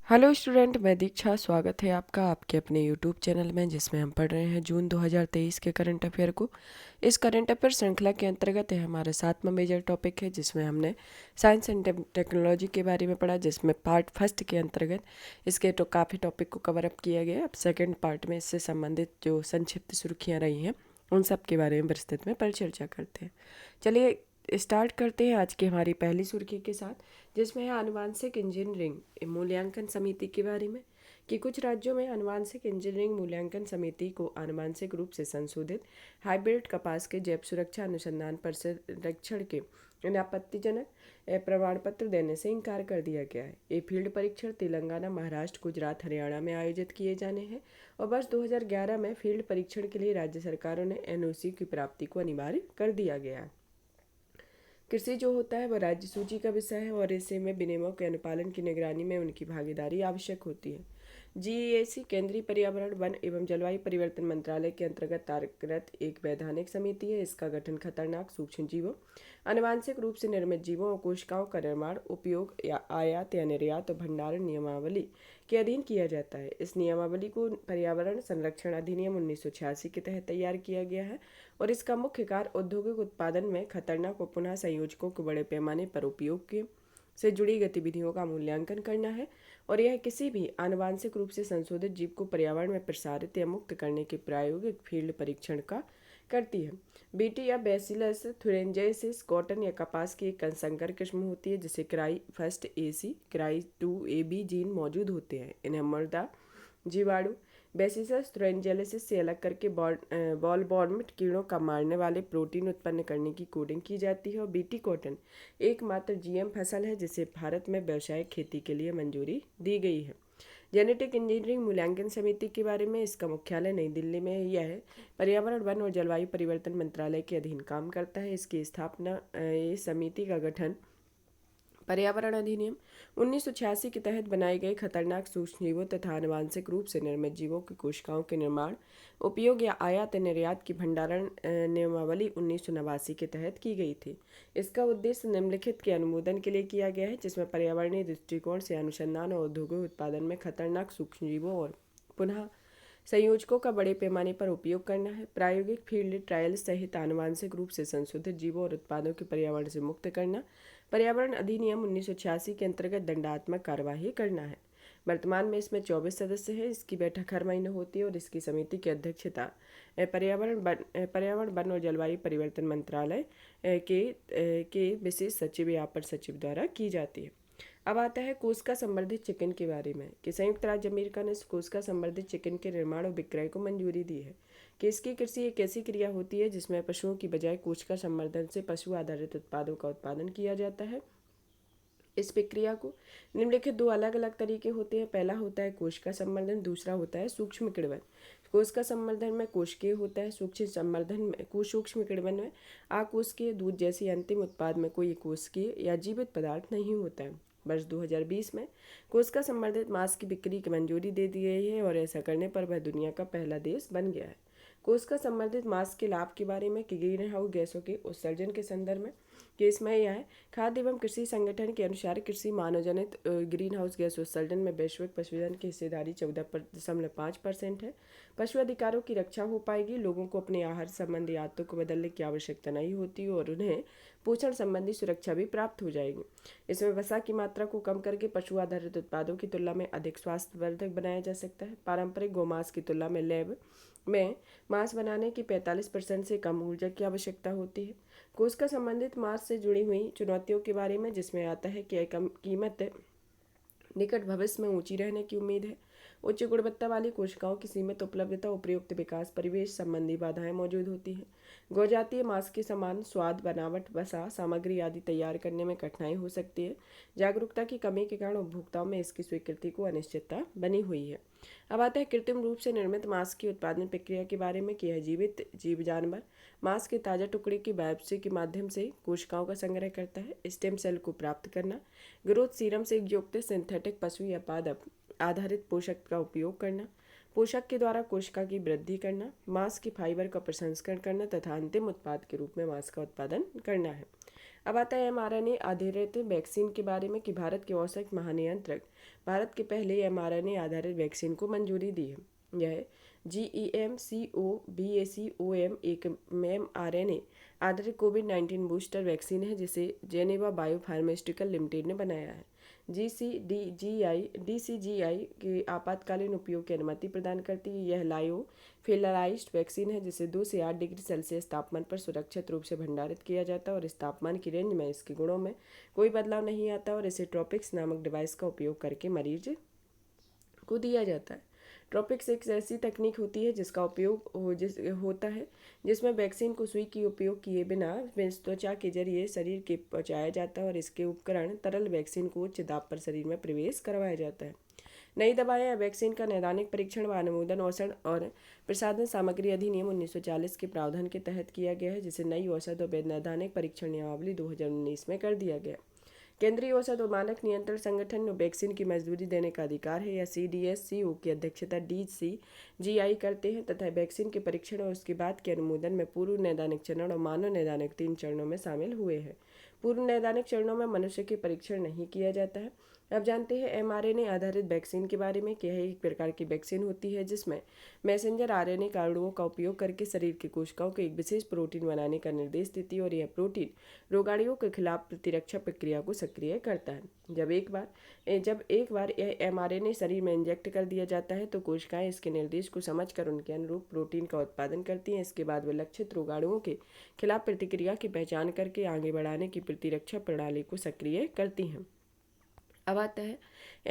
Hello student, मैं दीक्षा। स्वागत है आपका आपके अपने यूट्यूब चैनल में, जिसमें हम पढ़ रहे हैं जून 2023 के करंट अफेयर को। इस करंट अफेयर श्रृंखला के अंतर्गत है हमारा 7वां मेजर टॉपिक है, जिसमें हमने साइंस एंड टेक्नोलॉजी के बारे में पढ़ा, जिसमें पार्ट फर्स्ट के अंतर्गत इसके तो काफ़ी टॉपिक को कवर अप किया गया। अब सेकेंड पार्ट में इससे संबंधित जो संक्षिप्त सुर्खियाँ रही हैं उन सब के बारे में विस्तृत में परिचर्चा करते हैं। चलिए स्टार्ट करते हैं आज की हमारी पहली सुर्खी के साथ, जिसमें है आनुवांशिक इंजीनियरिंग मूल्यांकन समिति के बारे में। कि कुछ राज्यों में आनुवांशिक इंजीनियरिंग मूल्यांकन समिति को आनुवांशिक रूप से संशोधित हाइब्रिड कपास के जैव सुरक्षा अनुसंधान परीक्षण के आपत्तिजनक प्रमाण पत्र देने से इनकार कर दिया गया है। ये फील्ड परीक्षण तेलंगाना, महाराष्ट्र, गुजरात, हरियाणा में आयोजित किए जाने हैं और वर्ष 2011 में फील्ड परीक्षण के लिए राज्य सरकारों ने एनओसी की प्राप्ति को अनिवार्य कर दिया गया है। कृषि जो होता है वह राज्य सूची का विषय है और ऐसे में विनियमों के अनुपालन की निगरानी में उनकी भागीदारी आवश्यक होती है। जीईएसी केंद्रीय पर्यावरण, वन एवं जलवायु परिवर्तन मंत्रालय के अंतर्गत कार्यरत एक वैधानिक समिति है। इसका गठन खतरनाक सूक्ष्म जीवों, आनुवांशिक रूप से निर्मित जीवों और कोशिकाओं का निर्माण, उपयोग या आयात या निर्यात और भंडारण नियमावली के अधीन किया जाता है। इस नियमावली को पर्यावरण संरक्षण अधिनियम 1986 के तहत तैयार किया गया है और इसका मुख्य कार्य औद्योगिक उत्पादन में खतरनाक और पुनः संयोजकों के बड़े पैमाने पर उपयोग के से जुड़ी गतिविधियों का मूल्यांकन करना है और यह किसी भी आनुवांशिक रूप से संशोधित जीव को पर्यावरण में प्रसारित या मुक्त करने के प्रायोगिक फील्ड परीक्षण का करती है। बीटी या बैसिलस थुरेंजेसिस कॉटन या कपास की एक संकर किस्म होती है, जिसे cry first AC, cry 2AB gene मौजूद होते हैं। इन्हें मृदा जीवाणु बेसिलस थुरेंजेसिस से अलग करके बॉल बॉर्मिट कीड़ों का मारने वाले प्रोटीन उत्पन्न करने की कोडिंग की जाती है और बीटी कॉटन एकमात्र जीएम फसल है जिसे भारत में व्यावसायिक खेती के लिए मंजूरी दी गई है। जेनेटिक इंजीनियरिंग मूल्यांकन समिति के बारे में, इसका मुख्यालय नई दिल्ली में है। यह पर्यावरण, वन और जलवायु परिवर्तन मंत्रालय के अधीन काम करता है। इसकी स्थापना इस समिति का गठन पर्यावरण अधिनियम 1986 के तहत बनाए गए खतरनाक सूक्ष्म जीवों तथा आनुवांशिक रूप से निर्मित जीवों की कोशिकाओं के निर्माण, उपयोग या आयात निर्यात की भंडारण नियमावली 1989 के तहत की गई थी। इसका उद्देश्य निम्नलिखित के अनुमोदन के लिए किया गया है, जिसमें पर्यावरणीय दृष्टिकोण से अनुसंधान और औद्योगिक उत्पादन में खतरनाक सूक्ष्म जीवों और पुनः संयोजकों का बड़े पैमाने पर उपयोग करना है, प्रायोगिक फील्ड ट्रायल सहित आनुवांशिक रूप से संशोधित जीवों और उत्पादों के पर्यावरण से मुक्त करना, पर्यावरण अधिनियम 1986 के अंतर्गत दंडात्मक कार्यवाही करना है। वर्तमान में इसमें 24 सदस्य हैं। इसकी बैठक हर महीने होती है और इसकी समिति की अध्यक्षता पर्यावरण, वन और जलवायु परिवर्तन मंत्रालय के विशेष सचिव या अपर सचिव द्वारा की जाती है। अब आता है कोशिका संवर्धित चिकन के बारे में। कि संयुक्त राज्य अमेरिका ने कोशिका संवर्धित चिकन के निर्माण और विक्रय को मंजूरी दी है। कि इसकी कृषि एक ऐसी क्रिया होती है जिसमें पशुओं की बजाय कोशिका संवर्धन से पशु आधारित उत्पादों का उत्पादन किया जाता है। इस प्रक्रिया को निम्नलिखित दो अलग अलग तरीके होते हैं। पहला होता है कोशिका संवर्धन, दूसरा होता है सूक्ष्म किण्वन। कोशिका संवर्धन में कोशिकीय होता है, सूक्ष्म किण्वन में अकोशिकीय दूध जैसी अंतिम उत्पाद में कोई कोशिकीय या जीवित पदार्थ नहीं होता है। वर्ष 2020 में कोशिका संवर्धित मांस की बिक्री की मंजूरी दे दी गई है और ऐसा करने पर वह दुनिया का पहला देश बन गया है। कोशिका संवर्धित मांस के लाभ के बारे में कि ग्रीन हाउस गैसों के उत्सर्जन के संदर्भ में कि इसमें यह है, खाद्य एवं कृषि संगठन के अनुसार कृषि मानव जनित ग्रीन हाउस गैस उत्सर्जन में वैश्विक पशुधन की हिस्सेदारी 14.5% है। पशु अधिकारों की रक्षा हो पाएगी। लोगों को अपने आहार संबंधी आदतों को बदलने की आवश्यकता नहीं होती और उन्हें पोषण संबंधी सुरक्षा भी प्राप्त हो जाएगी। इसमें वसा की मात्रा को कम करके पशु आधारित उत्पादों की तुलना में अधिक स्वास्थ्यवर्धक बनाया जा सकता है। पारंपरिक गौमांस की तुलना में लैब में मांस बनाने की 45% से कम ऊर्जा की आवश्यकता होती है। कोशिका संबंधित मांस से जुड़ी हुई चुनौतियों के बारे में, जिसमें आता है कि कम कीमत निकट भविष्य में ऊंची रहने की उम्मीद है। उच्च गुणवत्ता वाली कोशिकाओं की सीमित उपलब्धता, उपयुक्त विकास, परिवेश संबंधी बाधाएं मौजूद होती हैं। गौजातीय मांस के समान स्वाद, बनावट, वसा, सामग्री आदि तैयार करने में कठिनाई हो सकती है। जागरूकता की कमी के कारण उपभोक्ताओं में इसकी स्वीकृति को अनिश्चितता बनी हुई है। अब आता है कृत्रिम रूप से निर्मित मांस की उत्पादन प्रक्रिया के बारे में कि यह जीवित जीव जानवर मांस के ताजा टुकड़े की बायोप्सी के माध्यम से कोशिकाओं का संग्रह करता है। स्टेम सेल को प्राप्त करना, ग्रोथ सीरम से युक्त सिंथेटिक पशु या पादप आधारित पोषक का उपयोग करना, पोषक के द्वारा कोशिका की वृद्धि करना, मांस की फाइबर का प्रसंस्करण करना तथा अंतिम उत्पाद के रूप में मांस का उत्पादन करना है। अब आता है mRNA आधारित वैक्सीन के बारे में कि भारत के औषध महानियंत्रक भारत के पहले mRNA आधारित वैक्सीन को मंजूरी दी है। यह GEMCOVACOM एक mRNA आधारित कोविड-19 बूस्टर वैक्सीन है जिसे जेनेवा बायो फार्मास्यूटिकल लिमिटेड ने बनाया है। DCGI के आपातकालीन उपयोग की अनुमति प्रदान करती है। यह लायोफिलाइज्ड वैक्सीन है जिसे 2 से 8 डिग्री सेल्सियस तापमान पर सुरक्षित रूप से भंडारित किया जाता है और इस तापमान की रेंज में इसके गुणों में कोई बदलाव नहीं आता और इसे ट्रोपिक्स नामक डिवाइस का उपयोग करके मरीज को दिया जाता है। ट्रोपिक्स एक ऐसी तकनीक होती है जिसका उपयोग होता है जिसमें वैक्सीन को सुई की उपयोग किए बिना त्वचा के जरिए शरीर के पहुंचाया जाता है और इसके उपकरण तरल वैक्सीन को उच्च दाब पर शरीर में प्रवेश करवाया जाता है। नई दवाएं या वैक्सीन का नैदानिक परीक्षण व अनुमोदन औषध और प्रसाधन सामग्री अधिनियम 1940 के प्रावधान के तहत किया गया है जिसे नई औषध और नैदानिक परीक्षण नियमावली 2019 में कर दिया गया। केंद्रीय औषध और मानक नियंत्रण संगठन में वैक्सीन की मंजूरी देने का अधिकार है या CDSCO की अध्यक्षता DCGI करते हैं तथा वैक्सीन के परीक्षण और उसके बाद के अनुमोदन में पूर्व नैदानिक चरण और मानव नैदानिक 3 चरणों में शामिल हुए हैं। पूर्व नैदानिक चरणों में मनुष्य के परीक्षण नहीं किया जाता है। अब जानते हैं mRNA आधारित वैक्सीन के बारे में कि यह एक प्रकार की वैक्सीन होती है जिसमें मैसेंजर RNA अणुओं का उपयोग करके शरीर की कोशिकाओं को एक विशेष प्रोटीन बनाने का निर्देश देती है और यह प्रोटीन रोगाणुओं के खिलाफ प्रतिरक्षा प्रक्रिया को सक्रिय करता है। जब एक बार यह mRNA शरीर में इंजेक्ट कर दिया जाता है तो कोशिकाएं इसके निर्देश को समझकर उनके अनुरूप प्रोटीन का उत्पादन करती हैं। इसके बाद वे लक्षित रोगाणुओं के खिलाफ प्रतिक्रिया की पहचान करके आगे बढ़ाने की प्रतिरक्षा प्रणाली को सक्रिय करती हैं। अब आता है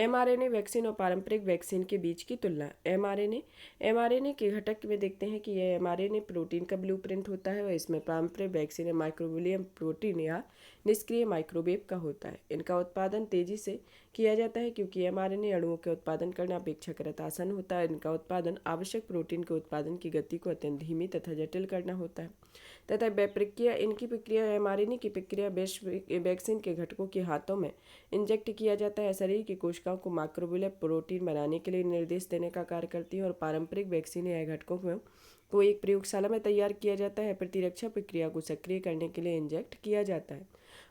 mRNA वैक्सीन और पारंपरिक वैक्सीन के बीच की तुलना। mRNA के घटक में देखते हैं कि यह mRNA प्रोटीन का ब्लूप्रिंट होता है और इसमें पारंपरिक वैक्सीन माइक्रोबिलियम प्रोटीन या निष्क्रिय माइक्रोवेव का होता है। इनका उत्पादन तेजी से किया जाता है क्योंकि mRNA अणुओं के उत्पादन करना अपेक्षाकृत आसान होता है। इनका उत्पादन आवश्यक प्रोटीन के उत्पादन की गति को अत्यंत धीमी तथा जटिल करना होता है तथा इनकी प्रक्रिया mRNA की प्रक्रिया वैक्सीन के घटकों के हाथों में इंजेक्ट किया जाता है। शरीर की कोशिकाओं को माइक्रोबियल प्रोटीन बनाने के लिए निर्देश देने का कार्य करती है और पारंपरिक वैक्सीन या घटकों को एक प्रयोगशाला में तैयार किया जाता है। प्रतिरक्षा प्रक्रिया को सक्रिय करने के लिए इंजेक्ट किया जाता है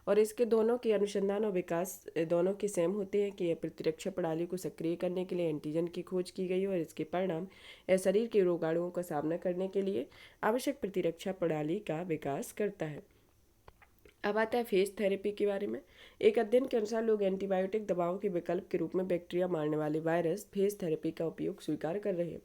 और इसके दोनों के अनुसंधान और विकास दोनों के सेम होते हैं कि यह प्रतिरक्षा प्रणाली को सक्रिय करने के लिए एंटीजन की खोज की गई और इसके परिणाम यह शरीर के रोगाणुओं का सामना करने के लिए आवश्यक प्रतिरक्षा प्रणाली का विकास करता है। अब आता है फेज थेरेपी के बारे में। एक अध्ययन के अनुसार लोग एंटीबायोटिक दवाओं के विकल्प के रूप में बैक्टीरिया मारने वाले वायरस फेज थेरेपी का उपयोग स्वीकार कर रहे हैं।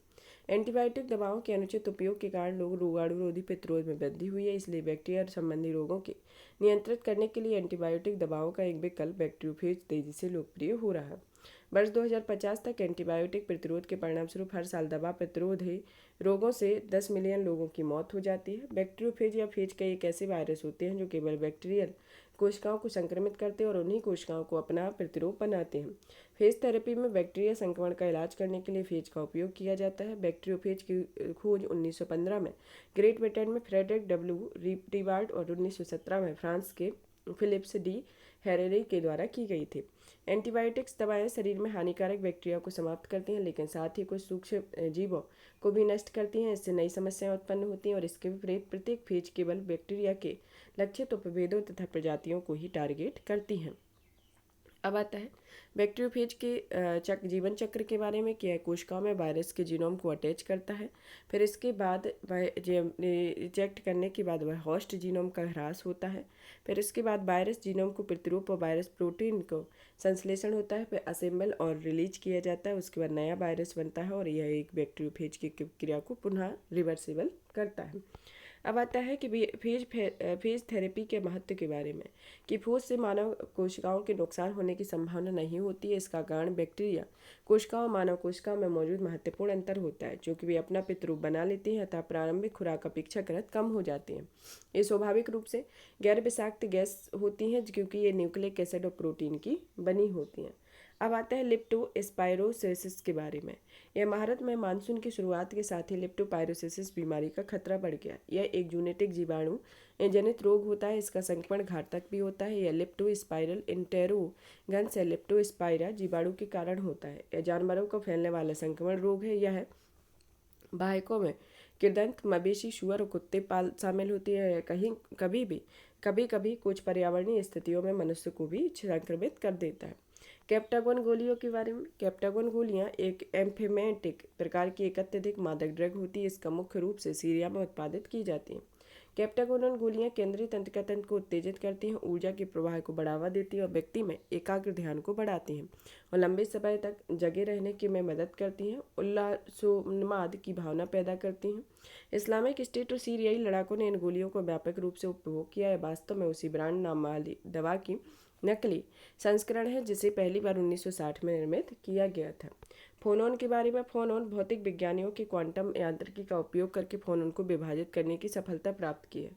एंटीबायोटिक दवाओं के अनुचित उपयोग के कारण लोग रोगाणुरोधी प्रतिरोध में वृद्धि हुई है, इसलिए बैक्टीरिया संबंधी रोगों के नियंत्रित करने के लिए एंटीबायोटिक दवाओं का एक विकल्प बैक्टीरियोफेज तेजी से लोकप्रिय हो रहा है। वर्ष 2050 तक एंटीबायोटिक प्रतिरोध के परिणामस्वरूप हर साल दवा प्रतिरोधी रोगों से 10 मिलियन लोगों की मौत हो जाती है। बैक्टीरियोफेज या फेज कई एक ऐसे वायरस होते हैं जो केवल बैक्टीरियल कोशिकाओं को संक्रमित करते हैं और उन्हीं कोशिकाओं को अपना प्रतिरोध बनाते हैं। फेज थेरेपी में बैक्टीरिया संक्रमण का इलाज करने के लिए फेज का उपयोग किया जाता है। बैक्टीरियोफेज की खोज 1915 में ग्रेट ब्रिटेन में फ्रेडरिक डब्ल्यू रिवार्ड और 1917 में फ्रांस के फिलिप्स डी हेरेरी के द्वारा की गई थी। एंटीबायोटिक्स दवाएं शरीर में हानिकारक बैक्टीरिया को समाप्त करती हैं लेकिन साथ ही कुछ सूक्ष्म जीवों को भी नष्ट करती हैं। इससे नई समस्याएं उत्पन्न होती हैं और इसके विपरीत प्रत्येक फेज केवल बैक्टीरिया के लक्षित उपभेदों तथा प्रजातियों को ही टारगेट करती हैं। अब आता है बैक्टीरियोफेज के जीवन चक्र के बारे में कि यह कोशिकाओं में वायरस के जीनोम को अटैच करता है, फिर इसके बाद वह रिजेक्ट करने के बाद वह होस्ट जीनोम का ह्रास होता है, फिर इसके बाद वायरस जीनोम को प्रतिरूप और वायरस प्रोटीन को संश्लेषण होता है, फिर असेंबल और रिलीज किया जाता है, उसके बाद नया वायरस बनता है और यह एक बैक्टीरियोफेज की क्रिया को पुनः रिवर्सिबल करता है। अब आता है कि फेज थेरेपी के महत्व के बारे में कि फेज से मानव कोशिकाओं के नुकसान होने की संभावना नहीं होती है। इसका कारण बैक्टीरिया कोशिकाओं और मानव कोशिकाओं में मौजूद महत्वपूर्ण अंतर होता है, क्योंकि वे अपना प्रतिरूप बना लेती हैं अतः प्रारंभिक खुराक अपेक्षाकृत कम हो जाती हैं। ये स्वाभाविक रूप से गैर विषाक्त गैस होती हैं क्योंकि ये न्यूक्लिक एसिड और प्रोटीन की बनी होती हैं। अब आता है लेप्टोस्पाइरोसिस के बारे में। यह भारत में मानसून की शुरुआत के साथ ही लेप्टोस्पाइरोसिस बीमारी का खतरा बढ़ गया। यह एक जूनेटिक जीवाणु जनित रोग होता है। इसका संक्रमण घातक भी होता है। यह लेप्टोस्पाइरल इंटेरोगन्स या लेप्टोस्पाइरा जीवाणु के कारण होता है। यह जानवरों को फैलने वाला संक्रमण रोग है। यह बाहकों में कृदंत, मवेशी, सुअर और कुत्ते पाल शामिल होती है। कभी भी कभी कभी कुछ पर्यावरणीय स्थितियों में मनुष्य को भी संक्रमित कर देता है। कैप्टागोन गोलियों के बारे में। कैप्टागोन गोलियां एक एम्फेमेटिक प्रकार की एक अत्यधिक मादक ड्रग होती है। इसका मुख्य रूप से सीरिया में उत्पादित की जाती है। कैप्टागोनल गोलियां केंद्रीय तंत्र को उत्तेजित करती हैं, ऊर्जा के प्रवाह को बढ़ावा देती हैं और व्यक्ति में एकाग्र ध्यान को बढ़ाती हैं और लंबे समय तक जगे रहने की में मदद करती हैं। उल्लासोन्माद की भावना पैदा करती हैं। इस्लामिक स्टेट और सीरियाई लड़ाकों ने इन गोलियों को व्यापक रूप से उपभोग किया है। वास्तव में उसी ब्रांड नाम वाली दवा की नकली संस्करण है जिसे पहली बार 1960 में निर्मित किया गया था। फोनॉन के बारे में। फोनॉन भौतिक विज्ञानियों की क्वांटम यांत्रिकी का उपयोग करके फोनॉन को विभाजित करने की सफलता प्राप्त की है।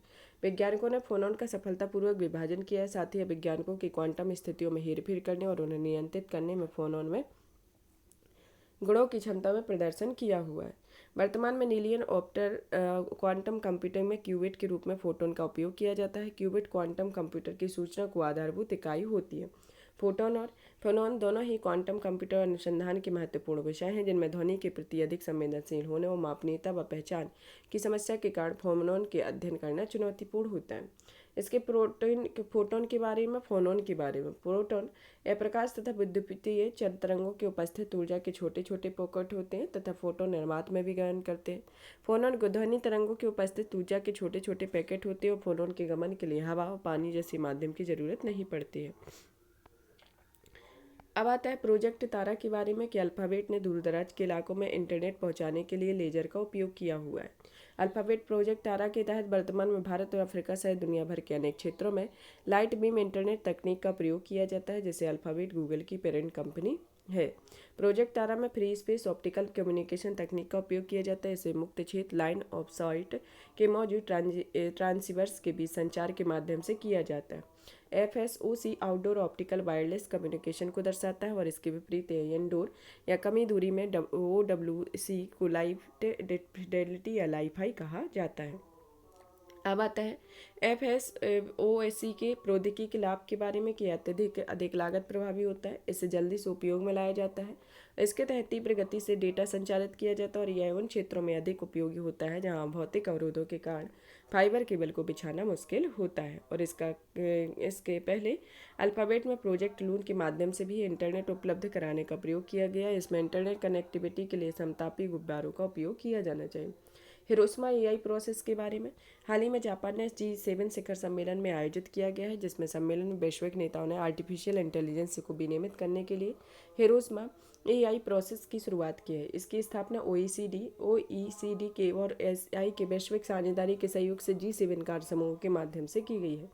वैज्ञानिकों ने फोनॉन का सफलतापूर्वक विभाजन किया है। साथ ही वैज्ञानिकों की क्वांटम स्थितियों में हेरफेर करने और उन्हें नियंत्रित करने में फोनॉन में गुणों की क्षमता में प्रदर्शन किया हुआ है। वर्तमान में नीलियन ऑप्टर क्वांटम कंप्यूटिंग में क्यूबिट के रूप में फोटोन का उपयोग किया जाता है। क्यूबिट क्वांटम कंप्यूटर की सूचना को आधारभूत इकाई होती है। फोटोन और फोनॉन दोनों ही क्वांटम कंप्यूटर अनुसंधान के महत्वपूर्ण विषय हैं जिनमें ध्वनि के प्रति अधिक संवेदनशील होने और मापनीयता व पहचान की समस्या के कारण फोनॉन के अध्ययन करना चुनौतीपूर्ण होता है। इसके फोटोन के बारे में। फोनॉन के बारे में। प्रोटॉन अप्रकाश तथा विद्युतीय तरंगों के उपस्थित ऊर्जा के छोटे छोटे पॉकेट होते हैं तथा फोटोन निर्मात में भी गमन करते हैं। फोनॉन ध्वनि तरंगों के उपस्थित ऊर्जा के छोटे छोटे पैकेट होते हैं और फोनॉन के गमन के लिए हवा और पानी जैसे माध्यम की जरूरत नहीं पड़ती है। अब आता है प्रोजेक्ट तारा के बारे में कि अल्फाबेट ने दूरदराज के इलाकों में इंटरनेट पहुंचाने के लिए लेजर का उपयोग किया हुआ है। अल्फाबेट प्रोजेक्ट तारा के तहत वर्तमान में भारत और अफ्रीका सहित दुनिया भर के अनेक क्षेत्रों में लाइट बीम इंटरनेट तकनीक का प्रयोग किया जाता है, जिसे अल्फाबेट गूगल की पेरेंट कंपनी है। प्रोजेक्ट तारा में फ्री स्पेस ऑप्टिकल कम्युनिकेशन तकनीक का उपयोग किया जाता है। इसे मुक्त क्षेत्र लाइन ऑफ साइट के मौजूद ट्रांसीवर्स के बीच संचार के माध्यम से किया जाता है। FSOC outdoor optical wireless communication को दर्शाता है और इसके विपरीत इनडोर या कमी दूरी में OWC को लाइव फिडेलिटी या लाइफाई कहा जाता है। अब आता है FSOC के प्रौद्योगिकी के लाभ के बारे में कि अत्यधिक अधिक लागत प्रभावी होता है। इसे जल्दी से उपयोग में लाया जाता है। इसके तहत तीव्र गति से डेटा संचालित किया जाता है और यह उन क्षेत्रों में अधिक उपयोगी होता है जहां भौतिक अवरोधों के कारण फाइबर केबल को बिछाना मुश्किल होता है। और इसके पहले अल्फाबेट में प्रोजेक्ट लून के माध्यम से भी इंटरनेट उपलब्ध कराने का प्रयोग किया गया। इसमें इंटरनेट कनेक्टिविटी के लिए समतापी गुब्बारों का उपयोग किया जाना चाहिए। हिरोशिमा AI प्रोसेस के बारे में। हाल ही में जापान ने G7 शिखर सम्मेलन में आयोजित किया गया है, जिसमें सम्मेलन में वैश्विक नेताओं ने आर्टिफिशियल इंटेलिजेंस को विनियमित करने के लिए हिरोशिमा AI प्रोसेस की शुरुआत की है। इसकी स्थापना OECD के और SI के वैश्विक साझेदारी के सहयोग से G7 कार्य समूह के माध्यम से की गई है।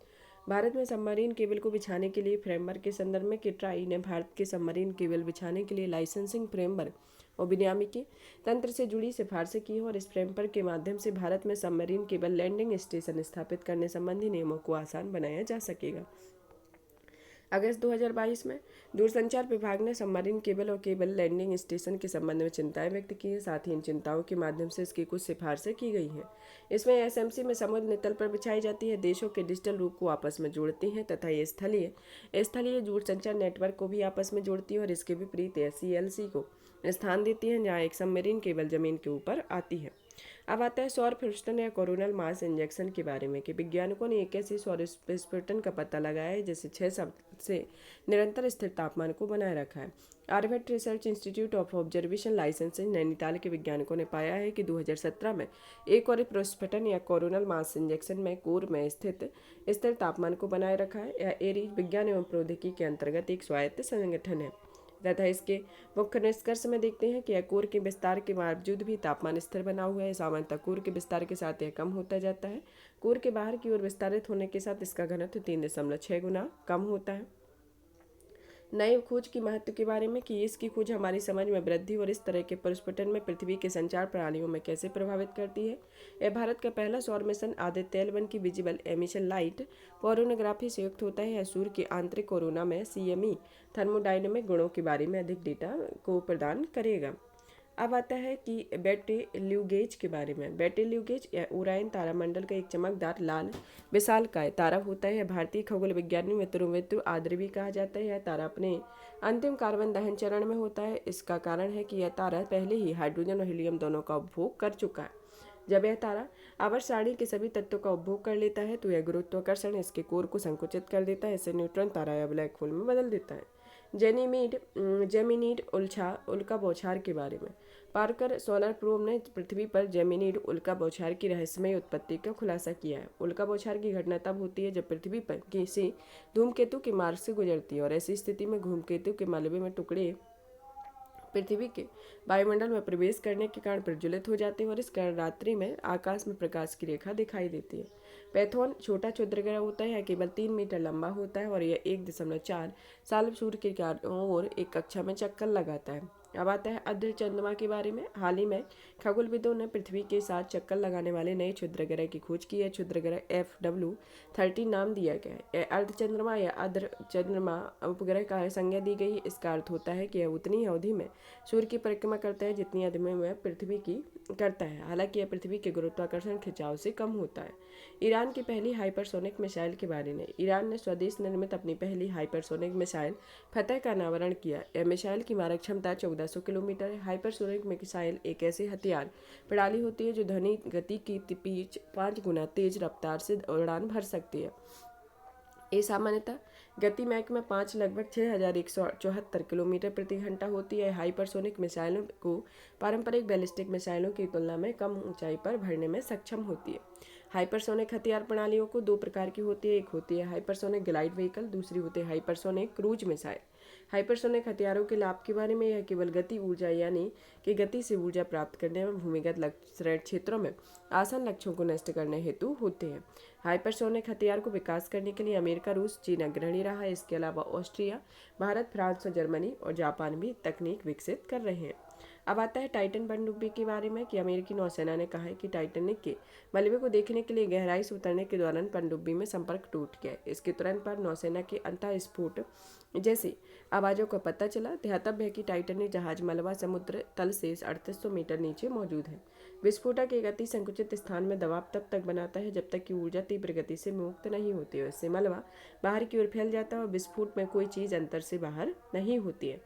भारत में सबमरीन केबल को बिछाने के लिए फ्रेमवर्क के संदर्भ में ट्राई ने भारत के सबमरीन केबल बिछाने के लिए लाइसेंसिंग फ्रेमवर्क और विनियामकी तंत्र से जुड़ी सिफारिशें की है और इस फ्रेमवर्क के माध्यम से भारत में सबमरीन केबल लैंडिंग स्टेशन स्थापित करने संबंधी नियमों को आसान बनाया जा सकेगा। अगस्त 2022 में दूरसंचार विभाग ने सबमरीन केबल और केबल लैंडिंग स्टेशन के संबंध में चिंताएं व्यक्त की हैं। साथ ही इन चिंताओं के माध्यम से इसकी कुछ सिफारिशें की गई हैं। इसमें SMC में समुद्र नितल पर बिछाई जाती है, देशों के डिजिटल रूप को आपस में जोड़ती हैं तथा ये स्थलीय दूरसंचार नेटवर्क को भी आपस में जोड़ती है और इसके विपरीत SCLC को स्थान देती हैं जहाँ एक सबमरीन केबल जमीन के ऊपर आती है। अब आता है सौर विस्फोटन या कोरोनल मास इंजेक्शन के बारे में कि वैज्ञानिकों ने एक ऐसे सौर विस्फोटन का पता लगाया है जिसे 6 सप्ताह से निरंतर स्थिर तापमान को बनाए रखा है। Aryabhatta research institute of observational sciences Nainital के वैज्ञानिकों ने पाया है कि 2017 में एक और विस्फोटन या कोरोनल मास इंजेक्शन में कोर में स्थित स्थिर तापमान को बनाए रखा है। यह एरीज विज्ञान एवं प्रौद्योगिकी के अंतर्गत एक स्वायत्त संगठन है तथा इसके मुख्य निष्कर्ष में देखते हैं कि यह कोर के विस्तार के बावजूद भी तापमान स्थिर बना हुआ है। सामान्यतः कोर के विस्तार के साथ यह कम होता जाता है। कोर के बाहर की ओर विस्तारित होने के साथ इसका घनत्व 3.6 गुना कम होता है। नए खोज की महत्व के बारे में कि इसकी खोज हमारी समझ में वृद्धि और इस तरह के प्रस्फुटन में पृथ्वी के संचार प्रणालियों में कैसे प्रभावित करती है। यह भारत का पहला सौर मिशन आदित्य L1 की विजिबल एमिशन लाइट कोरोनोग्राफी से युक्त होता है। यह सूर्य के आंतरिक कोरोना में CME थर्मोडायनेमिक गुणों के बारे में अधिक डेटा को प्रदान करेगा। अब आता है कि बेटेल्यूगेज के बारे में। बेटेल्यूगेज या ओरायन तारामंडल का एक चमकदार लाल विशालकाय तारा होता है। यह भारतीय खगोल विज्ञानी में ध्रुवित्र आद्र भी कहा जाता है। यह तारा अपने अंतिम कार्बन दहन चरण में होता है। इसका कारण है कि यह तारा पहले ही हाइड्रोजन और हीलियम दोनों का उपभोग कर चुका है। जब यह तारा आवर्त सारणी के सभी तत्वों का उपभोग कर लेता है तो यह गुरुत्वाकर्षण इसके कोर को संकुचित कर देता है, इसे न्यूट्रॉन तारा या ब्लैक होल में बदल देता है। जेमिनीड उल्का बौछार के बारे में। पार्कर सोलर प्रोब ने पृथ्वी पर जेमिनीड उल्का बौछार की रहस्यमय उत्पत्ति का खुलासा किया है। उल्का बौछार की घटना तब होती है जब पृथ्वी पर किसी धूमकेतु के मार्ग से गुजरती है और ऐसी स्थिति में धूमकेतु के मलबे में टुकड़े पृथ्वी के वायुमंडल में प्रवेश करने के कारण प्रज्वलित हो जाते हैं और इस कारण रात्रि में आकाश में प्रकाश की रेखा दिखाई देती है। पैथोन छोटा क्षुद्रग्रह होता है, यह केवल 3 मीटर लंबा होता है और यह 1.4 साल सूर्य के चारों ओर एक कक्षा में चक्कर लगाता है। अब आता है अर्ध चंद्रमा के बारे में। हाल ही में खगोलविदों ने पृथ्वी के साथ चक्कर लगाने वाले नए क्षुद्रग्रह की खोज की है। क्षुद्रग्रह FW13 नाम दिया गया है। यह अर्ध चंद्रमा या अर्ध चंद्रमा उपग्रह का संज्ञा दी गई। इसका अर्थ होता है कि यह उतनी ही अवधि में सूर्य की परिक्रमा करता है जितनी अवधि में वह पृथ्वी की करता है, हालांकि यह पृथ्वी के गुरुत्वाकर्षण खिंचाव से कम होता है। ईरान की पहली हाइपरसोनिक मिसाइल के बारे में। ईरान ने स्वदेश निर्मित अपनी पहली हाइपरसोनिक मिसाइल फतह का अनावरण किया। यह मिसाइल की मारक क्षमता 1400 किलोमीटर है। हाइपरसोनिक मिसाइल एक ऐसी हथियार प्रणाली होती है जो ध्वनि गति की 5 गुना तेज रफ्तार से उड़ान भर सकती है। ये सामान्यतः गति मैक में 5 लगभग 6174 किलोमीटर प्रति घंटा होती है। हाइपरसोनिक मिसाइलों को पारंपरिक बैलिस्टिक मिसाइलों की तुलना में कम ऊंचाई पर भरने में सक्षम होती है। हाइपरसोनिक हथियार प्रणालियों को 2 प्रकार की होती है। एक होती है हाइपरसोनिक ग्लाइड व्हीकल, दूसरी होती है हाइपरसोनिक क्रूज मिसाइल। हाइपरसोनिक हथियारों के लाभ के बारे में। यह केवल गति ऊर्जा यानी कि गति से ऊर्जा प्राप्त करने में भूमिगत क्षेत्रों में आसान लक्ष्यों को नष्ट करने हेतु होते हैं। हाइपरसोनिक हथियार को विकास करने के लिए अमेरिका, रूस, चीन अग्रणी रहा है। इसके अलावा ऑस्ट्रिया, भारत, फ्रांस और जर्मनी और जापान भी तकनीक विकसित कर रहे हैं। अब आता है टाइटन पनडुब्बी के बारे में कि अमेरिकी नौसेना ने कहा है कि टाइटैनिक के मलबे को देखने के लिए गहराई से उतरने के दौरान पनडुब्बी में संपर्क टूट गया। इसके तुरंत बाद नौसेना के अंतः स्फोट जैसी आवाज़ों का पता चला। ध्यातव्य है कि टाइटैनिक जहाज मलबा समुद्र तल से 3800 मीटर नीचे मौजूद है। विस्फोटक एक अति संकुचित स्थान में दबाव तब तक बनाता है जब तक कि ऊर्जा तीव्र गति से मुक्त नहीं होती है। इससे मलबा बाहर की ओर फैल जाता है और विस्फोट में कोई चीज़ अंतर से बाहर नहीं होती है।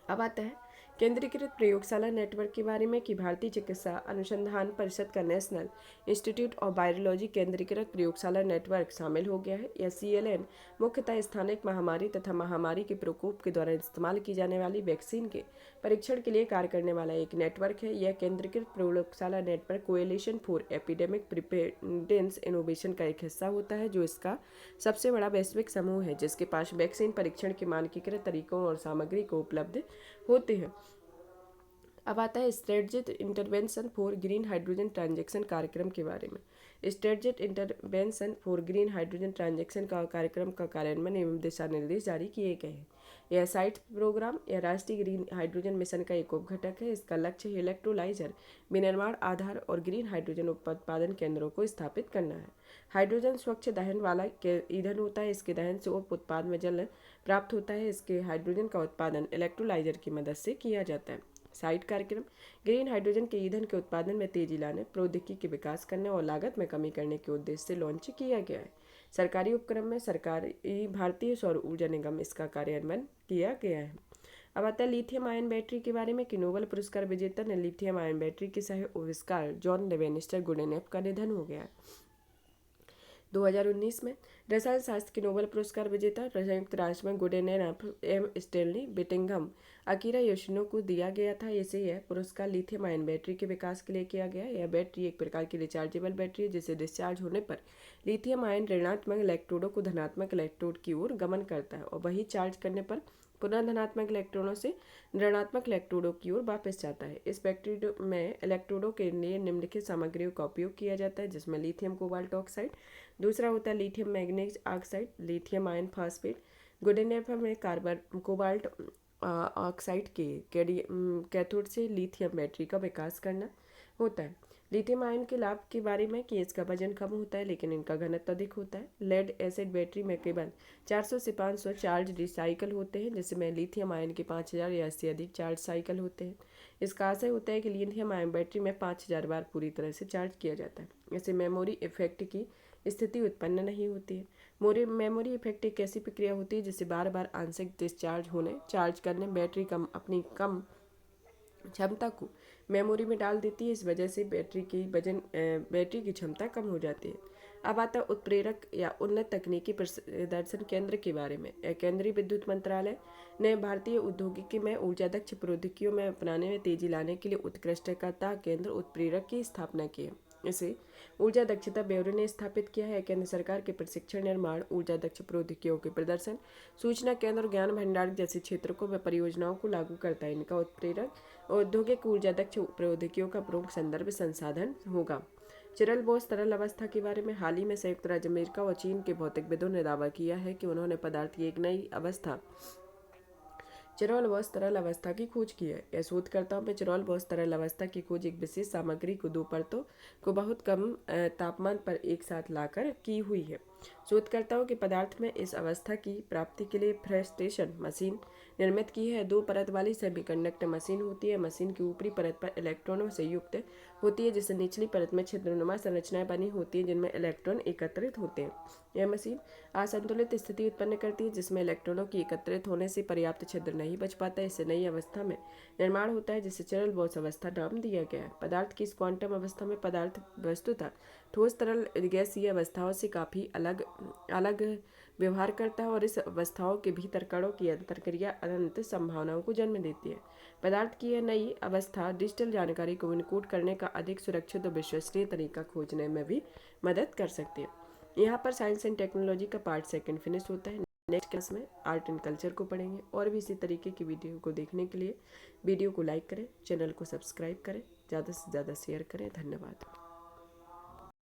अब आता है केंद्रीकृत प्रयोगशाला नेटवर्क के बारे में कि भारतीय चिकित्सा अनुसंधान परिषद का नेशनल इंस्टीट्यूट ऑफ वायरोलॉजी केंद्रीकृत प्रयोगशाला नेटवर्क शामिल हो गया है। यह CLN मुख्यतः स्थानिक महामारी तथा महामारी के प्रकोप के दौरान इस्तेमाल की जाने वाली वैक्सीन के परीक्षण के लिए कार्य करने वाला एक नेटवर्क है। यह केंद्रीकृत प्रयोगशाला network coalition for epidemic preparedness innovation का एक हिस्सा होता है, जो इसका सबसे बड़ा वैश्विक समूह है जिसके पास वैक्सीन परीक्षण के मानकीकृत तरीकों और सामग्री को उपलब्ध होते हैं। अब आता है strategic intervention for green hydrogen transaction कार्यक्रम के बारे में। Strategic intervention for green hydrogen transaction का कार्यक्रम का कार्यान्वयन एवं दिशा निर्देश जारी किए गए हैं। यह साइट प्रोग्राम या राष्ट्रीय ग्रीन हाइड्रोजन मिशन का एक उपघटक है। इसका लक्ष्य इलेक्ट्रोलाइजर विनिर्माण आधार और ग्रीन हाइड्रोजन उत्पादन केंद्रों को स्थापित करना है। हाइड्रोजन स्वच्छ दहन वाला ईंधन होता है। इसके दहन से उप उत्पाद में जल प्राप्त होता है। इसके हाइड्रोजन का उत्पादन इलेक्ट्रोलाइजर की मदद से किया जाता है। साइट कार्यक्रम ग्रीन हाइड्रोजन के ईंधन के उत्पादन में तेजी लाने, प्रौद्योगिकी के विकास करने और लागत में कमी करने के उद्देश्य से लॉन्च किया गया है। सरकारी उपक्रम में सरकारी भारतीय सौर ऊर्जा निगम इसका कार्यान्वयन किया गया है। अब आता है लिथियम आयन बैटरी के बारे में कि नोबेल पुरस्कार विजेता ने लिथियम आयन बैटरी के सह आविष्कार जॉन लेवेनिस्टर गुडेनेफ का निधन हो गया है। 2019 में रसायन शास्त्र के नोबेल पुरस्कार विजेता संयुक्त राष्ट्र में गुडेनेफ एम स्टेनली बिटिंघम अकीरा योशिनो को दिया गया था। इसे यह पुरस्कार लिथियम आयन बैटरी के विकास के लिए किया गया। यह बैटरी एक प्रकार की रिचार्जेबल बैटरी है जिसे डिस्चार्ज होने पर लिथियम आयन ऋणात्मक इलेक्ट्रोडों को धनात्मक इलेक्ट्रोड की ओर गमन करता है और वही चार्ज करने पर पुनः धनात्मक इलेक्ट्रॉनों से ऋणात्मक इलेक्ट्रोडों की ओर वापस जाता है। इस बैटरी में इलेक्ट्रोडों के लिए निम्नलिखित सामग्रियों का उपयोग किया जाता है, जिसमें लिथियम कोबाल्ट ऑक्साइड, दूसरा होता है lithium manganese oxide, lithium ion phosphate. Goodenough में कार्बन कोबाल्ट ऑक्साइड के कैथोड से लिथियम बैटरी का विकास करना होता है। लिथियम आयन के लाभ के बारे में कि इसका वजन कम होता है लेकिन इनका घनत्व अधिक होता है। लेड एसिड बैटरी में केवल 400 से 500 चार्ज रिसाइकल होते हैं, जिसमें लिथियम आयन के 5000 या इससे अधिक चार्ज साइकिल होते हैं। इसका आशय होता है कि लिथियम आयन बैटरी में 5000 बार पूरी तरह से चार्ज किया जाता है। इससे मेमोरी इफेक्ट की स्थिति उत्पन्न नहीं होती है। मेमोरी इफेक्ट एक ऐसी प्रक्रिया होती है जिससे बार बार आंशिक डिस्चार्ज होने, चार्ज करने, बैटरी कम क्षमता को मेमोरी में डाल देती है। इस वजह से बैटरी की क्षमता कम हो जाती है। अब आता है उत्प्रेरक या उन्नत तकनीकी प्रदर्शन केंद्र के बारे में। केंद्रीय विद्युत मंत्रालय ने भारतीय औद्योगिकी में ऊर्जा दक्ष प्रौद्योगिकियों में अपनाने में तेजी लाने के लिए उत्कृष्टता केंद्र उत्प्रेरक की स्थापना की है। इसे ऊर्जा दक्षता ब्यूरो ने स्थापित किया है। केंद्र सरकार के प्रशिक्षण, निर्माण, ऊर्जा दक्ष प्रौद्योगिकियों के प्रदर्शन, सूचना केंद्र और ज्ञान भंडार जैसे क्षेत्रों में परियोजनाओं को लागू करता है। इनका उत्प्रेरक औद्योगिक ऊर्जा दक्ष प्रौद्योगिकियों का प्रमुख संदर्भ संसाधन होगा। चिरल बोस तरल अवस्था के बारे में। हाल ही में संयुक्त राज्य अमेरिका और चीन के भौतिकविदों ने दावा किया है कि उन्होंने पदार्थ की एक नई अवस्था चिरल बोस तरल अवस्था की खोज की है। यह शोधकर्ताओं में चिरल बोस तरल अवस्था की खोज एक विशेष सामग्री को दो परतों को बहुत कम तापमान पर एक साथ लाकर की हुई है। शोधकर्ताओं के पदार्थ में इस अवस्था की प्राप्ति के लिए फ्रस्ट्रेशन मशीन निर्मित की है। दो परत वाली सेमीकंडक्टर मशीन होती है। मशीन की ऊपरी परत पर इलेक्ट्रॉनों से युक्त होती है, जिससे निचली परत में छिद्रनुमा संरचनाएं बनी होती हैं जिनमें इलेक्ट्रॉन एकत्रित होते हैं। यह मशीन असंतुलित स्थिति उत्पन्न करती है, जिसमें इलेक्ट्रॉनों की एकत्रित होने से पर्याप्त छिद्र नहीं बच पाता है। इससे नई अवस्था में निर्माण होता है, जिसे चिरल बोस अवस्था नाम दिया गया है। पदार्थ की इस क्वांटम अवस्था में पदार्थ वस्तुतः ठोस, तरल, गैसीय अवस्थाओं से काफ़ी अलग अलग व्यवहार करता है और इस अवस्थाओं के भीतर कणों की अंतरक्रिया अनंत संभावनाओं को जन्म देती है। पदार्थ की यह नई अवस्था डिजिटल जानकारी को इनकोड करने का अधिक सुरक्षित और विश्वसनीय तरीका खोजने में भी मदद कर सकती है। यहाँ पर साइंस एंड टेक्नोलॉजी का पार्ट सेकंड फिनिश होता है। नेक्स्ट क्लास में आर्ट एंड कल्चर को पढ़ेंगे। और भी इसी तरीके की वीडियो को देखने के लिए वीडियो को लाइक करें, चैनल को सब्सक्राइब करें, ज़्यादा से ज़्यादा शेयर करें। धन्यवाद।